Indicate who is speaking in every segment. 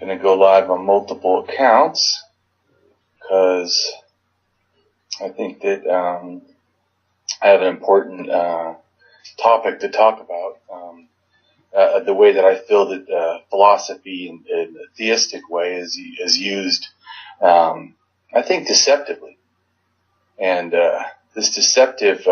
Speaker 1: going to go live on multiple accounts because I think that I have an important topic to talk about. The way that I feel that philosophy in a theistic way is used, I think, deceptively. And this deceptive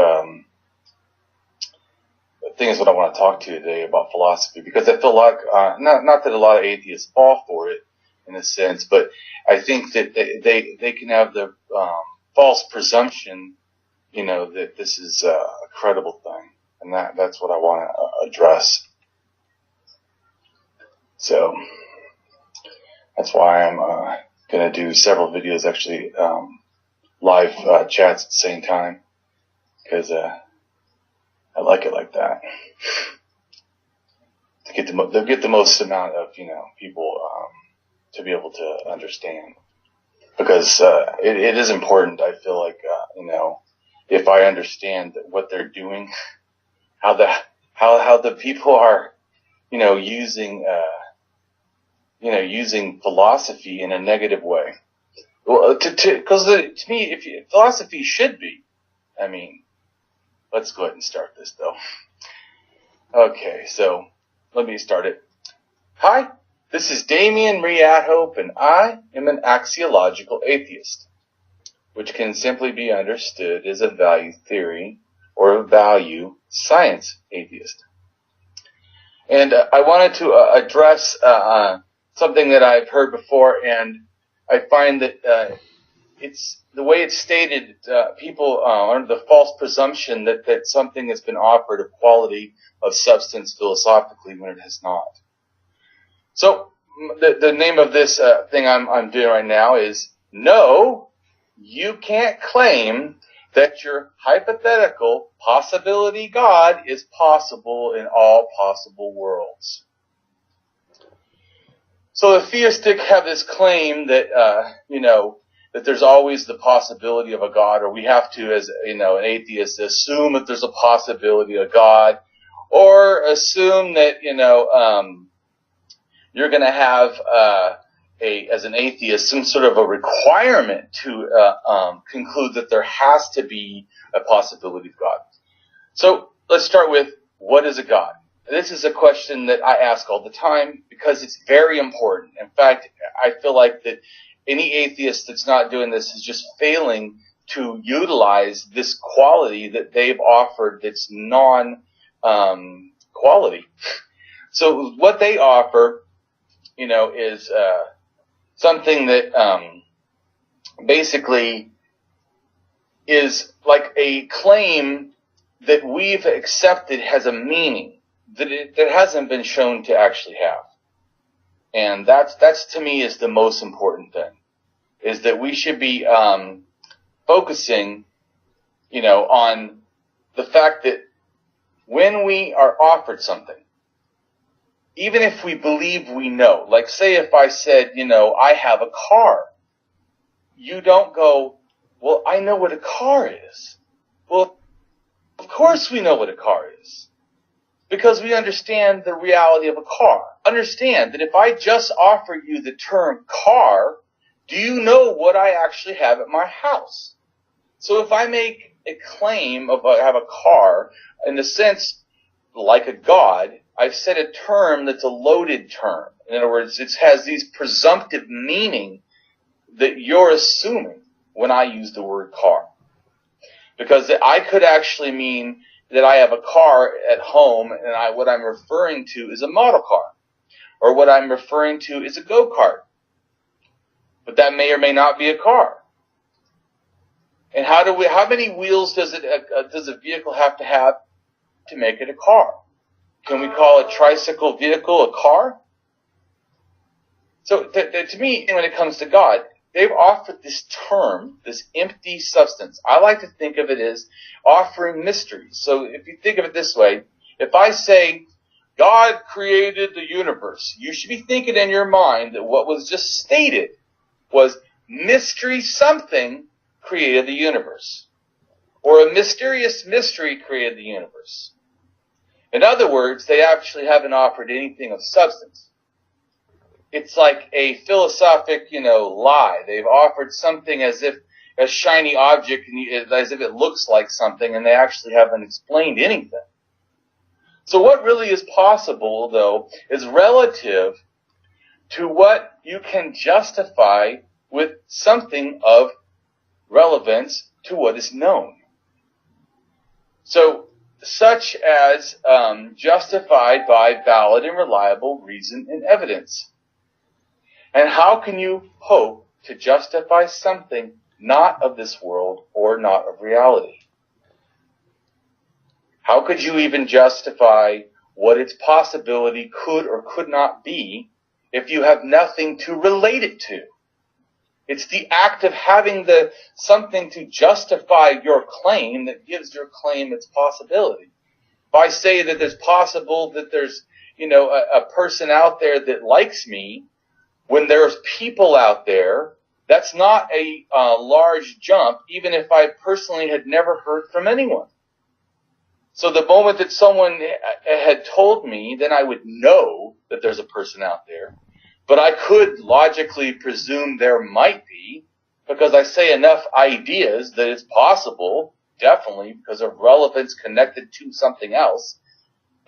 Speaker 1: thing is what I want to talk to you today about philosophy, because I feel like, not that a lot of atheists fall for it in a sense, but I think that they can have the false presumption, that this is a credible thing. And that's what I want to address. So that's why I'm going to do several videos, actually, live chats at the same time, because I like it like that. They'll get the most amount of people to be able to understand, because it is important. I feel like if I understand what they're doing, how the people are using philosophy in a negative way. Well, because to me, philosophy should be. Let's go ahead and start this, though. Okay, so let me start it. Hi, this is Damien Readhope, and I am an axiological atheist, which can simply be understood as a value theory or a value science atheist. And I wanted to address something that I've heard before, and I find that it's the way it's stated, people are under the false presumption that something has been offered a quality of substance philosophically when it has not. So the name of this thing I'm doing right now is, no, you can't claim that your hypothetical possibility God is possible in all possible worlds. So the theistic have this claim that, that there's always the possibility of a God, or we have to, as an atheist, assume that there's a possibility of God, or assume that you're going to have as an atheist, some sort of a requirement to conclude that there has to be a possibility of God. So let's start with, what is a God? This is a question that I ask all the time because it's very important. In fact, I feel like that any atheist that's not doing this is just failing to utilize this quality that they've offered that's non-quality. So what they offer, is something that basically is like a claim that we've accepted has a meaning that hasn't been shown to actually have. And that's to me is the most important thing, is that we should be focusing, on the fact that when we are offered something, even if we believe we know, like say if I said, I have a car, you don't go, well, I know what a car is. Well, of course we know what a car is, because we understand the reality of a car. Understand that if I just offer you the term car, do you know what I actually have at my house? So if I make a claim of I have a car, in the sense, like a God, I've said a term that's a loaded term. In other words, it has these presumptive meaning that you're assuming when I use the word car. Because I could actually mean that I have a car at home, and what I'm referring to is a model car. Or what I'm referring to is a go-kart. But that may or may not be a car. And how many wheels does a vehicle have to make it a car? Can we call a tricycle vehicle a car? So to me, when it comes to God, they've offered this term, this empty substance. I like to think of it as offering mysteries. So if you think of it this way, if I say, God created the universe, you should be thinking in your mind that what was just stated was mystery something created the universe. Or a mysterious mystery created the universe. In other words, they actually haven't offered anything of substance. it's like a philosophic, lie. They've offered something as if a shiny object, as if it looks like something, and they actually haven't explained anything. So what really is possible, though, is relative to what you can justify with something of relevance to what is known. So, such as justified by valid and reliable reason and evidence. And how can you hope to justify something not of this world or not of reality? How could you even justify what its possibility could or could not be if you have nothing to relate it to? It's the act of having something to justify your claim that gives your claim its possibility. If I say that it's possible that there's, a person out there that likes me, when there's people out there, that's not a large jump, even if I personally had never heard from anyone. So the moment that someone had told me, then I would know that there's a person out there. But I could logically presume there might be, because I say enough ideas that it's possible, definitely, because of relevance connected to something else.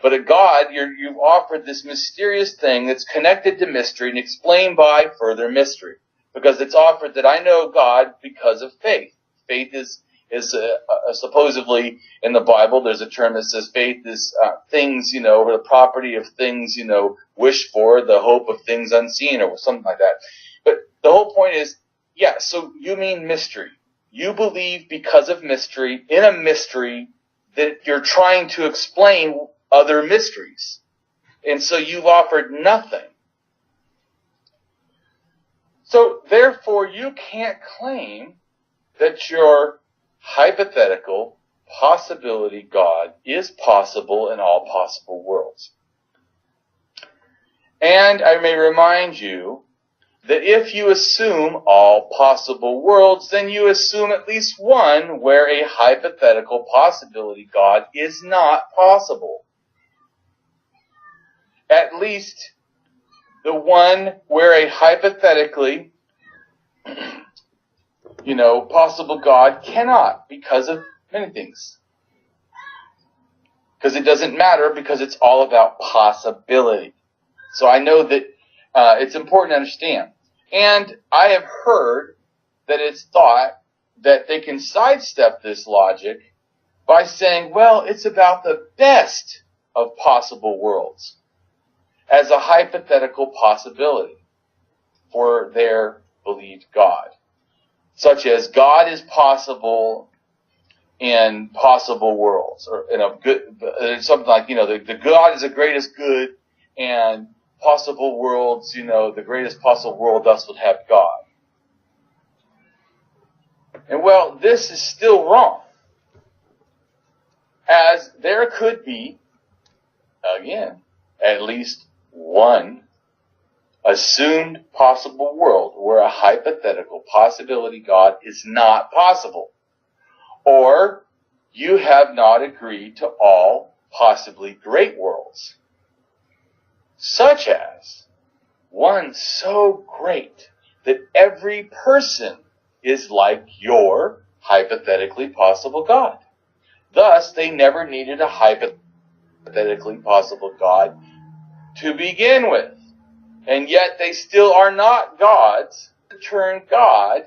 Speaker 1: But at God, you've offered this mysterious thing that's connected to mystery and explained by further mystery. Because it's offered that I know God because of faith. Faith is supposedly in the Bible, there's a term that says faith is things, or the property of things, wished for, the hope of things unseen, or something like that. But the whole point is, so you mean mystery. You believe because of mystery, in a mystery, that you're trying to explain other mysteries. And so you've offered nothing. So therefore you can't claim that your hypothetical possibility God is possible in all possible worlds. And I may remind you that if you assume all possible worlds, then you assume at least one where a hypothetical possibility God is not possible. At least the one where a hypothetically possible God cannot, because of many things. Because it doesn't matter, because it's all about possibility. So I know that it's important to understand. And I have heard that it's thought that they can sidestep this logic by saying, well, it's about the best of possible worlds as a hypothetical possibility for their believed God. Such as God is possible in possible worlds, or in a good, something like, the God is the greatest good, and possible worlds, the greatest possible world thus would have God. And well, this is still wrong, as there could be, again, at least one assumed possible world where a hypothetical possibility God is not possible. Or you have not agreed to all possibly great worlds, such as one so great that every person is like your hypothetically possible God. Thus, they never needed a hypothetically possible God to begin with. And yet they still are not gods. The term God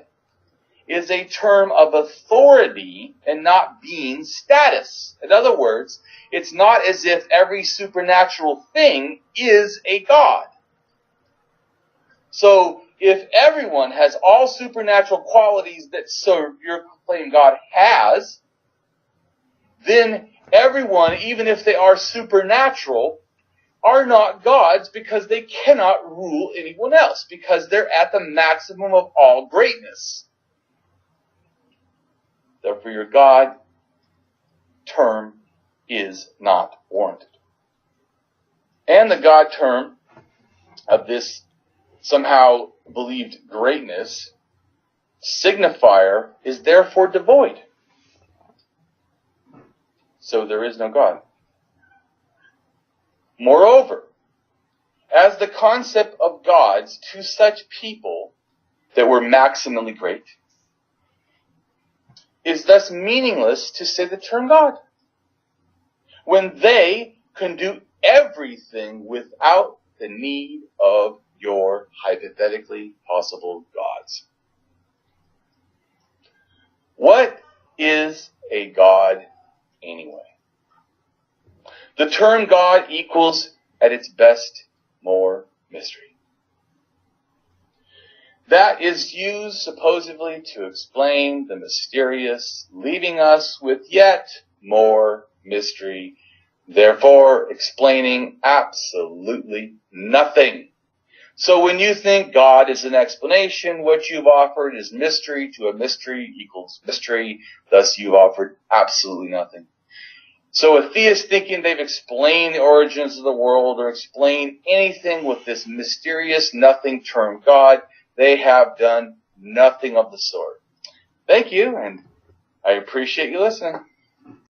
Speaker 1: is a term of authority and not being status. In other words, it's not as if every supernatural thing is a God. So if everyone has all supernatural qualities that your claim God has, then everyone, even if they are supernatural, are not gods, because they cannot rule anyone else, because they're at the maximum of all greatness. Therefore, your God term is not warranted. And the God term of this somehow believed greatness signifier is therefore devoid. So there is no God. Moreover, as the concept of gods to such people that were maximally great, is thus meaningless to say the term God, when they can do everything without the need of your hypothetically possible gods. What is a God anyway? The term God equals, at its best, more mystery. That is used supposedly to explain the mysterious, leaving us with yet more mystery, therefore explaining absolutely nothing. So when you think God is an explanation, what you've offered is mystery to a mystery equals mystery, thus you've offered absolutely nothing. So a theist thinking they've explained the origins of the world or explained anything with this mysterious nothing term God, they have done nothing of the sort. Thank you, and I appreciate you listening.